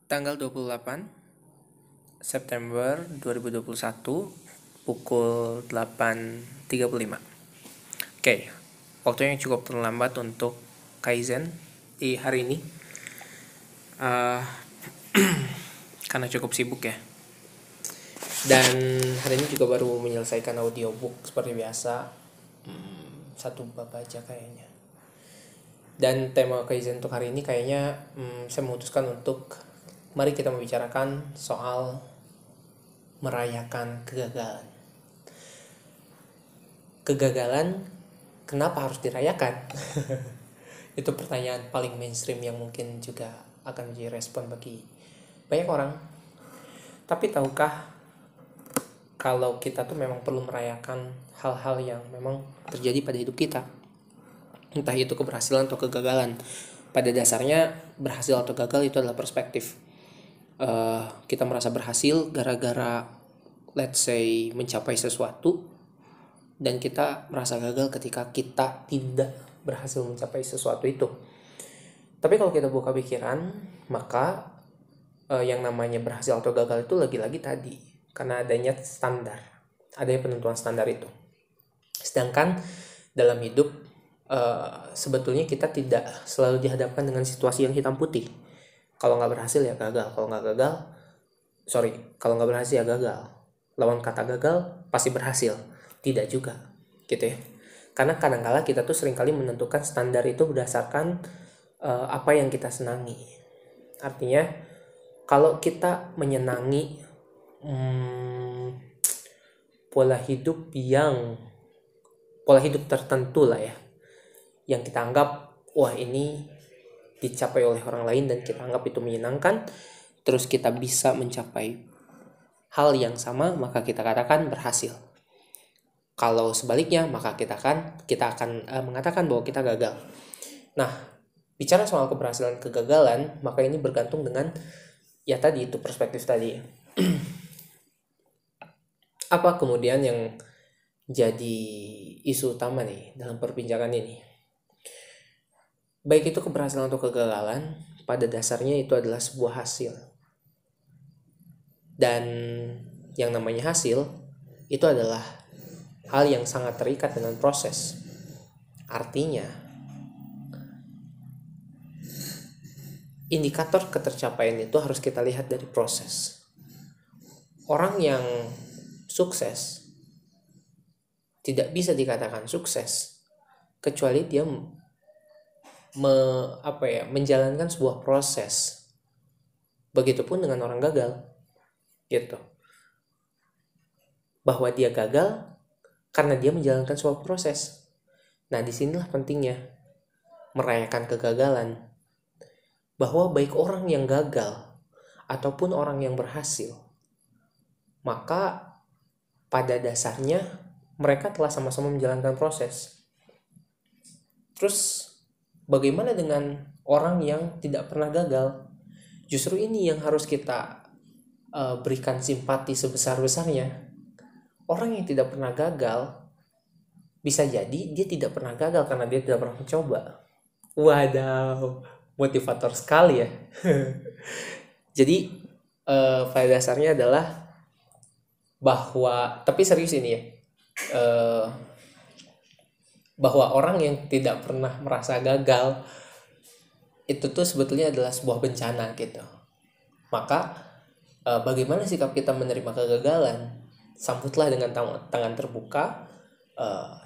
Tanggal 28 September 2021 pukul 8.35. Oke, waktunya cukup terlambat untuk Kaizen di hari ini karena cukup sibuk ya. Dan hari ini juga baru menyelesaikan audiobook seperti biasa, satu bab aja kayaknya. Dan tema Kaizen untuk hari ini kayaknya saya memutuskan untuk mari kita membicarakan soal merayakan kegagalan. Kegagalan kenapa harus dirayakan? Itu pertanyaan paling mainstream yang mungkin juga akan menjadi respon bagi banyak orang. Tapi tahukah kalau kita tuh memang perlu merayakan hal-hal yang memang terjadi pada hidup kita? Entah itu keberhasilan atau kegagalan. Pada dasarnya berhasil atau gagal itu adalah perspektif. Kita merasa berhasil gara-gara let's say mencapai sesuatu, dan kita merasa gagal ketika kita tidak berhasil mencapai sesuatu itu. Tapi kalau kita buka pikiran, maka yang namanya berhasil atau gagal itu lagi-lagi tadi karena adanya standar, adanya penentuan standar itu. Sedangkan dalam hidup sebetulnya kita tidak selalu dihadapkan dengan situasi yang hitam putih. Kalau nggak berhasil ya gagal, kalau nggak berhasil ya gagal. Lawan kata gagal pasti berhasil, tidak juga, gitu ya. Karena kadang-kala kita tuh seringkali menentukan standar itu berdasarkan apa yang kita senangi. Artinya kalau kita menyenangi pola hidup tertentu lah ya, yang kita anggap wah ini dicapai oleh orang lain dan kita anggap itu menyenangkan, terus kita bisa mencapai hal yang sama, maka kita katakan berhasil. Kalau sebaliknya, maka kita akan mengatakan bahwa kita gagal. Nah, bicara soal keberhasilan kegagalan, maka ini bergantung dengan ya tadi itu perspektif tadi. Apa kemudian yang jadi isu utama nih dalam perbincangan ini? Baik itu keberhasilan atau kegagalan, pada dasarnya itu adalah sebuah hasil. Dan yang namanya hasil itu adalah hal yang sangat terikat dengan proses. Artinya, indikator ketercapaian itu harus kita lihat dari proses. Orang yang sukses tidak bisa dikatakan sukses kecuali dia menjalankan sebuah proses. Begitupun dengan orang gagal, gitu. Bahwa dia gagal karena dia menjalankan sebuah proses. Nah, disinilah pentingnya merayakan kegagalan. Bahwa baik orang yang gagal ataupun orang yang berhasil, maka pada dasarnya mereka telah sama-sama menjalankan proses. Terus bagaimana dengan orang yang tidak pernah gagal? Justru ini yang harus kita berikan simpati sebesar-besarnya. Orang yang tidak pernah gagal, bisa jadi dia tidak pernah gagal karena dia tidak pernah mencoba. Wadaw, motivator sekali ya. Jadi pada dasarnya adalah bahwa, tapi serius ini ya, bahwa orang yang tidak pernah merasa gagal itu tuh sebetulnya adalah sebuah bencana gitu. Maka bagaimana sikap kita menerima kegagalan? Sambutlah dengan tangan terbuka.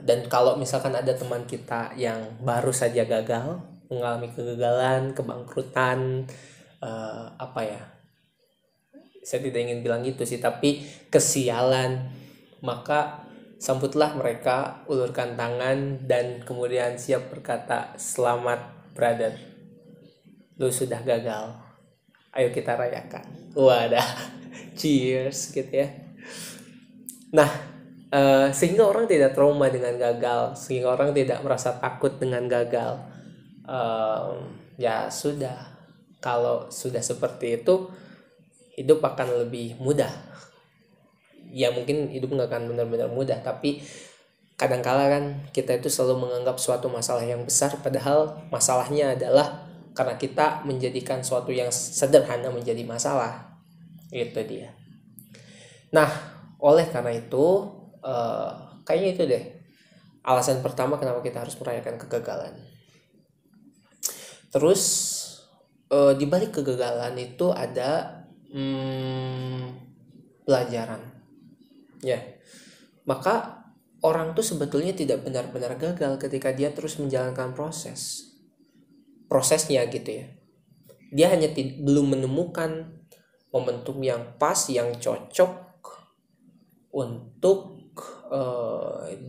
Dan kalau misalkan ada teman kita yang baru saja gagal, mengalami kegagalan, kebangkrutan, saya tidak ingin bilang gitu sih, tapi kesialan, maka sambutlah mereka, ulurkan tangan, dan kemudian siap berkata, selamat brother, lu sudah gagal, ayo kita rayakan. Wadah, cheers gitu ya. Nah, sehingga orang tidak trauma dengan gagal, sehingga orang tidak merasa takut dengan gagal. Ya sudah, kalau sudah seperti itu, hidup akan lebih mudah. Ya mungkin hidup gak akan benar-benar mudah, tapi kadangkala kan kita itu selalu menganggap suatu masalah yang besar, padahal masalahnya adalah karena kita menjadikan suatu yang sederhana menjadi masalah. Itu dia. Nah, oleh karena itu kayaknya itu deh alasan pertama kenapa kita harus merayakan kegagalan. Terus di balik kegagalan itu ada pelajaran. Ya. Maka orang tuh sebetulnya tidak benar-benar gagal ketika dia terus menjalankan prosesnya gitu ya. Dia hanya belum menemukan momentum yang pas, yang cocok untuk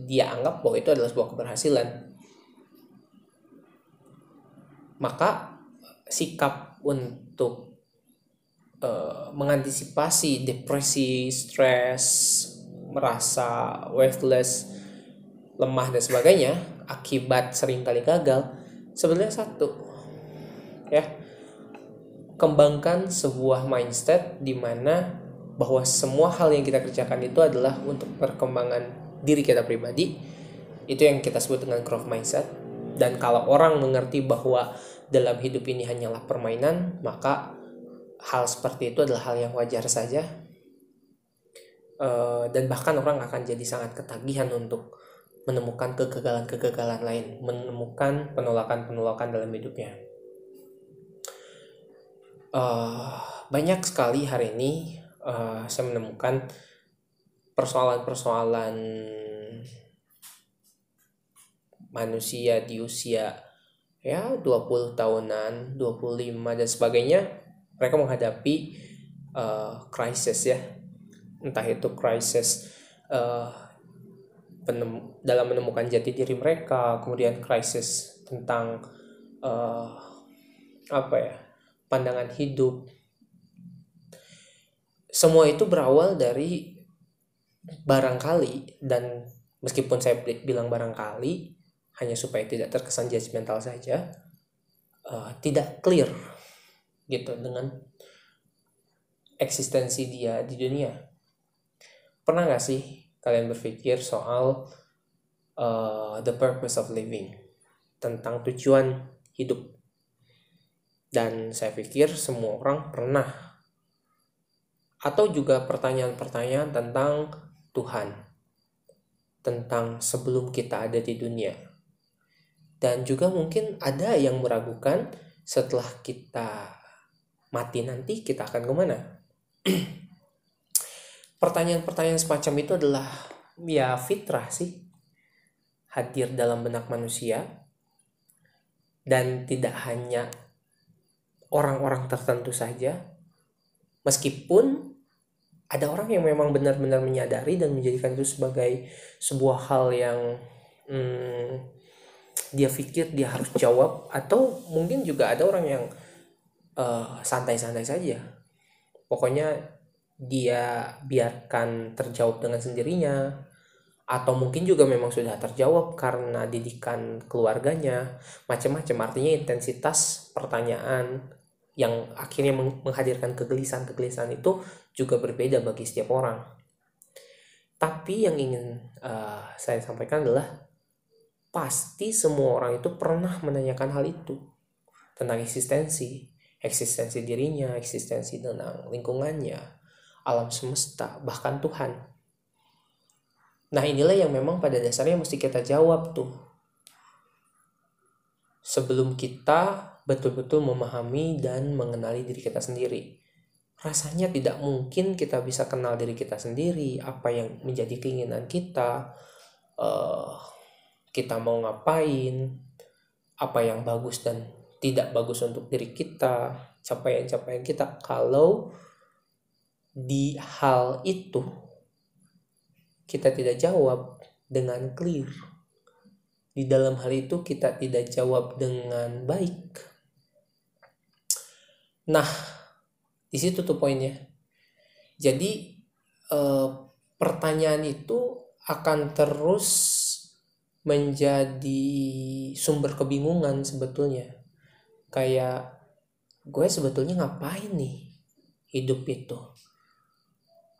dia anggap bahwa itu adalah sebuah keberhasilan. Maka sikap untuk mengantisipasi depresi, stres, merasa worthless, lemah dan sebagainya akibat seringkali gagal sebenarnya satu, ya, kembangkan sebuah mindset di mana bahwa semua hal yang kita kerjakan itu adalah untuk perkembangan diri kita pribadi. Itu yang kita sebut dengan growth mindset. Dan kalau orang mengerti bahwa dalam hidup ini hanyalah permainan, maka hal seperti itu adalah hal yang wajar saja. Dan bahkan orang akan jadi sangat ketagihan untuk menemukan kegagalan-kegagalan lain, menemukan penolakan-penolakan dalam hidupnya. Banyak sekali hari ini saya menemukan persoalan-persoalan manusia di usia ya 20 tahunan, 25 dan sebagainya. Mereka menghadapi krisis ya. Entah itu krisis dalam menemukan jati diri mereka, kemudian krisis tentang pandangan hidup. Semua itu berawal dari barangkali, dan meskipun saya bilang barangkali hanya supaya tidak terkesan judgmental saja, tidak clear gitu dengan eksistensi dia di dunia. Pernah gak sih kalian berpikir soal the purpose of living, tentang tujuan hidup? Dan saya pikir semua orang pernah. Atau juga pertanyaan-pertanyaan tentang Tuhan, tentang sebelum kita ada di dunia. Dan juga mungkin ada yang meragukan setelah kita mati nanti kita akan kemana. Pertanyaan-pertanyaan semacam itu adalah ya fitrah sih, hadir dalam benak manusia. Dan tidak hanya orang-orang tertentu saja, meskipun ada orang yang memang benar-benar menyadari dan menjadikan itu sebagai sebuah hal yang dia pikir dia harus jawab. Atau mungkin juga ada orang yang santai-santai saja, pokoknya dia biarkan terjawab dengan sendirinya. Atau mungkin juga memang sudah terjawab karena didikan keluarganya, macam-macam. Artinya intensitas pertanyaan yang akhirnya menghadirkan kegelisahan itu juga berbeda bagi setiap orang. Tapi yang ingin saya sampaikan adalah pasti semua orang itu pernah menanyakan hal itu, tentang eksistensi dirinya, eksistensi tentang lingkungannya, alam semesta, bahkan Tuhan. Nah, inilah yang memang pada dasarnya mesti kita jawab tuh, sebelum kita betul-betul memahami dan mengenali diri kita sendiri. Rasanya tidak mungkin kita bisa kenal diri kita sendiri, apa yang menjadi keinginan kita, kita mau ngapain, apa yang bagus dan tidak bagus untuk diri kita, capaian-capaian kita, kalau di hal itu kita tidak jawab dengan clear. Di dalam hal itu kita tidak jawab dengan baik. Nah, di situ tuh poinnya. Jadi pertanyaan itu akan terus menjadi sumber kebingungan sebetulnya. Kayak gue sebetulnya ngapain nih hidup itu?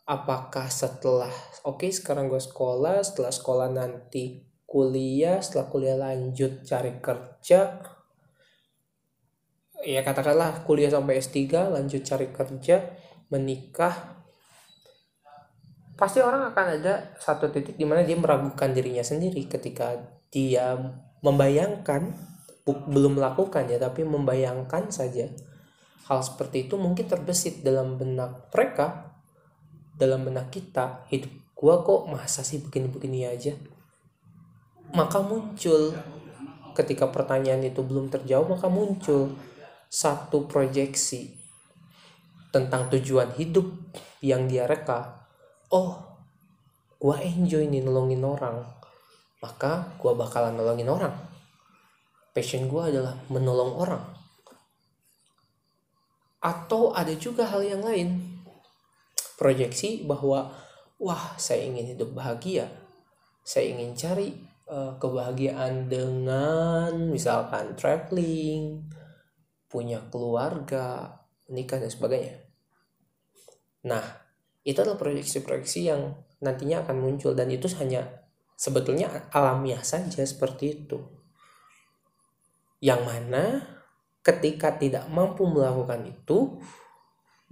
Apakah setelah sekarang gue sekolah, setelah sekolah nanti kuliah, setelah kuliah lanjut cari kerja, ya katakanlah kuliah sampai S3, lanjut cari kerja, menikah, pasti orang akan ada satu titik di mana dia meragukan dirinya sendiri ketika dia membayangkan, belum melakukan ya, tapi membayangkan saja hal seperti itu mungkin terbesit dalam benak mereka, dalam benak kita, hidup gua kok masa sih begini-begini aja. Maka muncul, ketika pertanyaan itu belum terjawab, maka muncul satu proyeksi tentang tujuan hidup yang dia reka. Oh, gue enjoy nih nolongin orang, maka gue bakalan nolongin orang. Passion gue adalah menolong orang. Atau ada juga hal yang lain, proyeksi bahwa wah, saya ingin hidup bahagia, saya ingin cari kebahagiaan dengan misalkan traveling, punya keluarga, menikah dan sebagainya. Nah, itu adalah proyeksi-proyeksi yang nantinya akan muncul, dan itu hanya sebetulnya alamiah saja seperti itu. Yang mana ketika tidak mampu melakukan itu,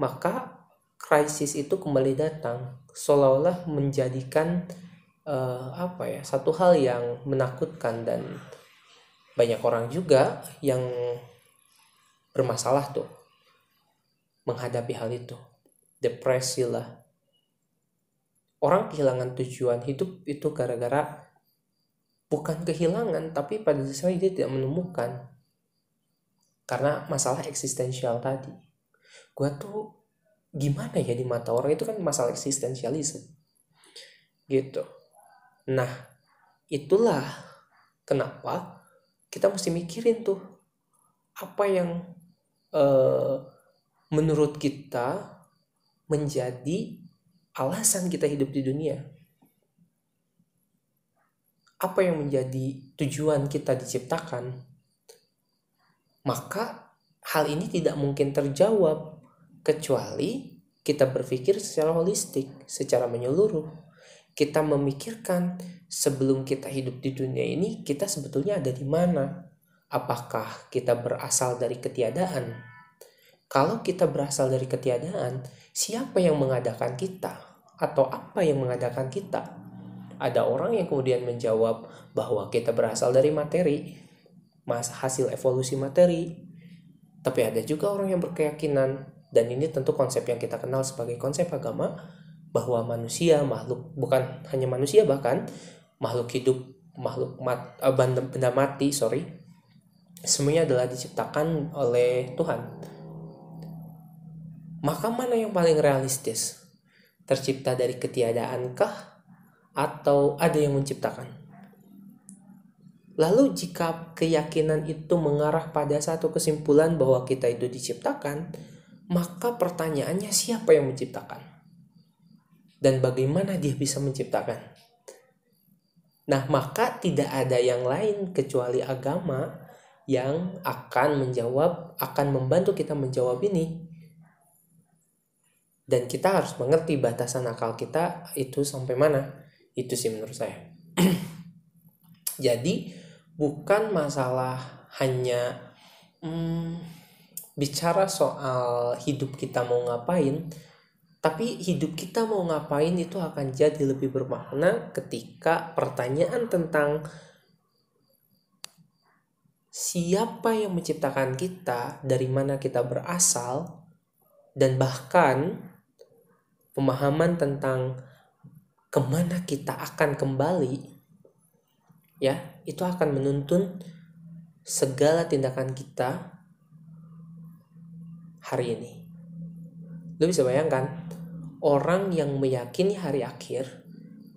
maka krisis itu kembali datang, seolah-olah menjadikan satu hal yang menakutkan, dan banyak orang juga yang bermasalah tuh menghadapi hal itu, depresi lah. Orang kehilangan tujuan hidup itu gara-gara bukan kehilangan, tapi pada dasarnya dia tidak menemukan, karena masalah eksistensial tadi. Gua tuh gimana ya di mata orang, itu kan masalah eksistensialisme gitu. Nah, itulah kenapa kita mesti mikirin tuh apa yang menurut kita menjadi alasan kita hidup di dunia. Apa yang menjadi tujuan kita diciptakan? Maka hal ini tidak mungkin terjawab kecuali kita berpikir secara holistik, secara menyeluruh. Kita memikirkan sebelum kita hidup di dunia ini, kita sebetulnya ada di mana? Apakah kita berasal dari ketiadaan? Kalau kita berasal dari ketiadaan, siapa yang mengadakan kita? Atau apa yang mengadakan kita? Ada orang yang kemudian menjawab bahwa kita berasal dari materi, hasil evolusi materi. Tapi ada juga orang yang berkeyakinan, dan ini tentu konsep yang kita kenal sebagai konsep agama, bahwa manusia, makhluk, bukan hanya manusia, bahkan makhluk hidup, benda mati, semuanya adalah diciptakan oleh Tuhan. Maka mana yang paling realistis? Tercipta dari ketiadaankah? Atau ada yang menciptakan? Lalu jika keyakinan itu mengarah pada satu kesimpulan bahwa kita itu diciptakan, maka pertanyaannya siapa yang menciptakan? Dan bagaimana dia bisa menciptakan? Nah, maka tidak ada yang lain kecuali agama yang akan membantu kita menjawab ini. Dan kita harus mengerti batasan akal kita itu sampai mana. Itu sih menurut saya. Jadi bukan masalah hanya bicara soal hidup kita mau ngapain, tapi hidup kita mau ngapain itu akan jadi lebih bermakna ketika pertanyaan tentang siapa yang menciptakan kita, dari mana kita berasal, dan bahkan pemahaman tentang kemana kita akan kembali, ya, itu akan menuntun segala tindakan kita hari ini. Lo bisa bayangkan orang yang meyakini hari akhir,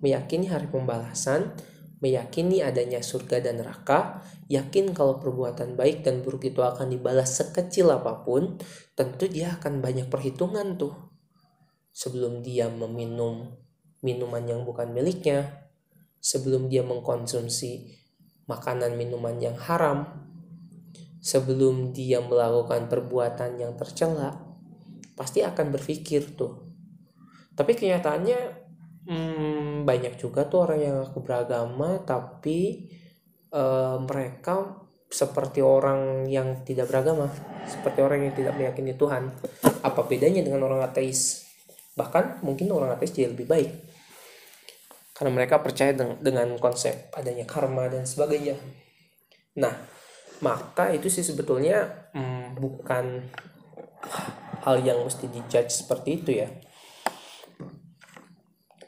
meyakini hari pembalasan, meyakini adanya surga dan neraka, yakin kalau perbuatan baik dan buruk itu akan dibalas sekecil apapun, tentu dia akan banyak perhitungan tuh sebelum dia meminum minuman yang bukan miliknya, sebelum dia mengkonsumsi makanan minuman yang haram, sebelum dia melakukan perbuatan yang tercela, pasti akan berpikir tuh. Tapi kenyataannya banyak juga tuh orang yang beragama tapi mereka seperti orang yang tidak beragama, seperti orang yang tidak meyakini Tuhan. Apa bedanya dengan orang ateis? Bahkan mungkin orang ateis jadi lebih baik, karena mereka percaya dengan konsep adanya karma dan sebagainya. Nah, maka itu sih sebetulnya bukan hal yang mesti dijudge seperti itu ya.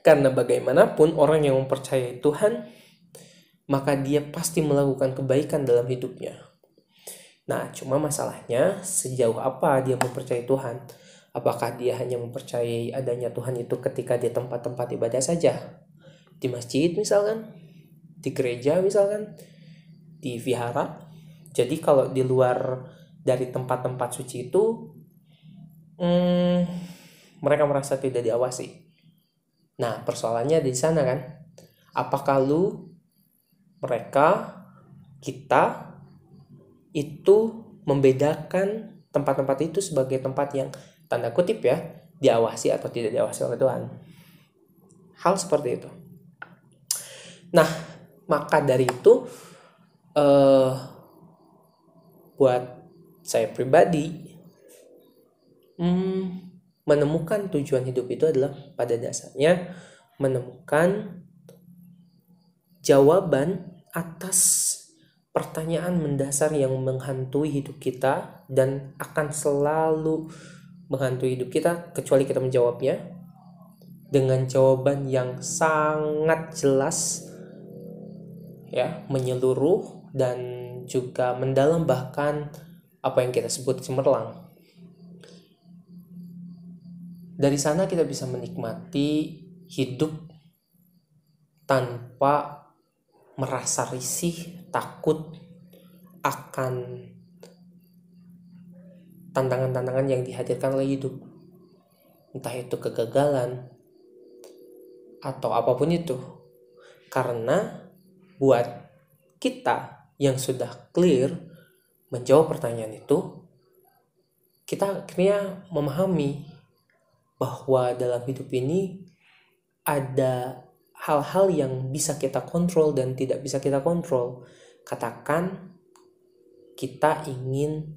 Karena bagaimanapun orang yang mempercayai Tuhan, maka dia pasti melakukan kebaikan dalam hidupnya. Nah, cuma masalahnya sejauh apa dia mempercayai Tuhan. Apakah dia hanya mempercayai adanya Tuhan itu ketika di tempat-tempat ibadah saja? Di masjid misalkan, di gereja misalkan, di vihara. Jadi kalau di luar dari tempat-tempat suci itu, mereka merasa tidak diawasi. Nah, persoalannya di sana kan. Apakah mereka, kita itu membedakan tempat-tempat itu sebagai tempat yang tanda kutip ya diawasi atau tidak diawasi oleh Tuhan? Hal seperti itu. Nah, maka dari itu buat saya pribadi, menemukan tujuan hidup itu adalah pada dasarnya menemukan jawaban atas pertanyaan mendasar yang menghantui hidup kita dan akan selalu menghantui hidup kita kecuali kita menjawabnya dengan jawaban yang sangat jelas ya, menyeluruh dan juga mendalam, bahkan apa yang kita sebut cemerlang. Dari sana kita bisa menikmati hidup tanpa merasa risih, takut akan tantangan-tantangan yang dihadirkan oleh hidup. Entah itu kegagalan atau apapun itu. Karena buat kita yang sudah clear menjawab pertanyaan itu, kita akhirnya memahami bahwa dalam hidup ini ada hal-hal yang bisa kita kontrol dan tidak bisa kita kontrol. Katakan kita ingin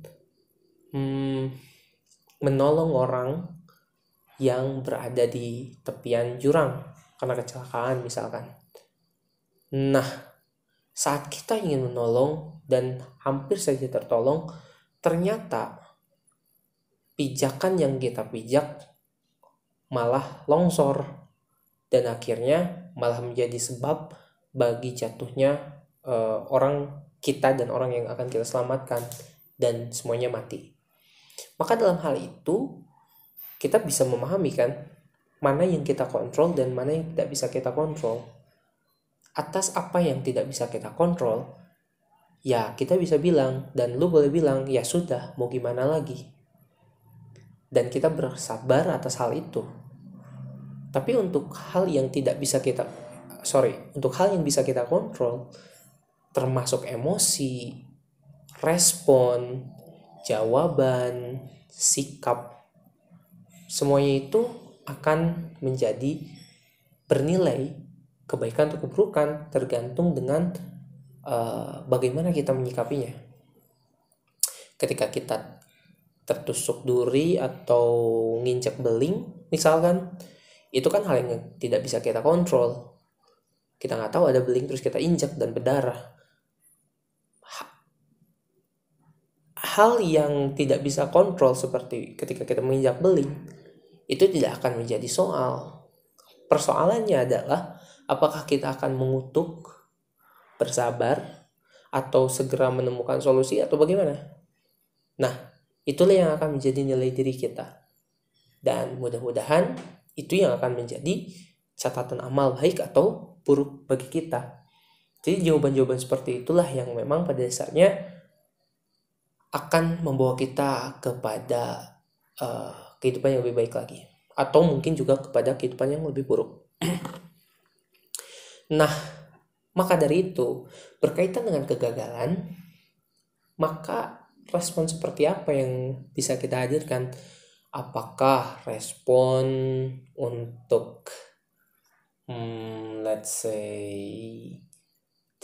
menolong orang yang berada di tepian jurang karena kecelakaan misalkan. Nah, saat kita ingin menolong dan hampir saja tertolong, ternyata pijakan yang kita pijak malah longsor dan akhirnya malah menjadi sebab bagi jatuhnya orang kita dan orang yang akan kita selamatkan dan semuanya mati. Maka dalam hal itu kita bisa memahami kan mana yang kita kontrol dan mana yang tidak bisa kita kontrol. Atas apa yang tidak bisa kita kontrol, ya kita bisa bilang, dan lu boleh bilang, ya sudah, mau gimana lagi. Dan kita bersabar atas hal itu. Tapi untuk hal yang bisa kita kontrol, termasuk emosi, respon, jawaban, sikap, semuanya itu akan menjadi bernilai kebaikan atau keburukan tergantung dengan bagaimana kita menyikapinya. Ketika kita tertusuk duri atau nginjek beling misalkan, itu kan hal yang tidak bisa kita kontrol. Kita nggak tahu ada beling terus kita injak dan berdarah. Hal yang tidak bisa kontrol seperti ketika kita menginjak beling itu tidak akan menjadi soal. Persoalannya adalah apakah kita akan mengutuk, bersabar, atau segera menemukan solusi atau bagaimana. Nah, itulah yang akan menjadi nilai diri kita. Dan mudah-mudahan itu yang akan menjadi catatan amal baik atau buruk bagi kita. Jadi jawaban-jawaban seperti itulah yang memang pada dasarnya akan membawa kita kepada kehidupan yang lebih baik lagi. Atau mungkin juga kepada kehidupan yang lebih buruk. Nah, maka dari itu, berkaitan dengan kegagalan, maka respon seperti apa yang bisa kita hadirkan? Apakah respon untuk let's say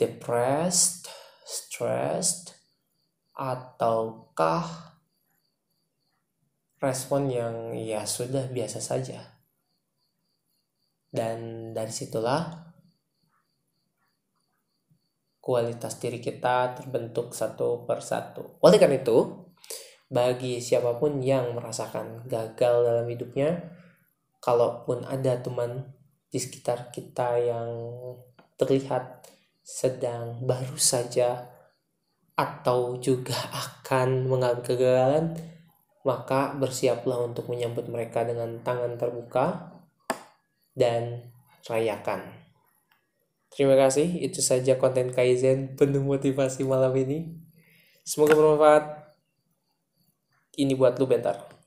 depressed, stressed, ataukah respon yang ya sudah biasa saja. Dan dari situlah kualitas diri kita terbentuk satu persatu. Oleh karena itu, bagi siapapun yang merasakan gagal dalam hidupnya, kalaupun ada teman di sekitar kita yang terlihat sedang baru saja atau juga akan mengalami kegagalan, maka bersiaplah untuk menyambut mereka dengan tangan terbuka dan rayakan. Terima kasih, itu saja konten Kaizen penuh motivasi malam ini. Semoga bermanfaat. Ini buat lu bentar.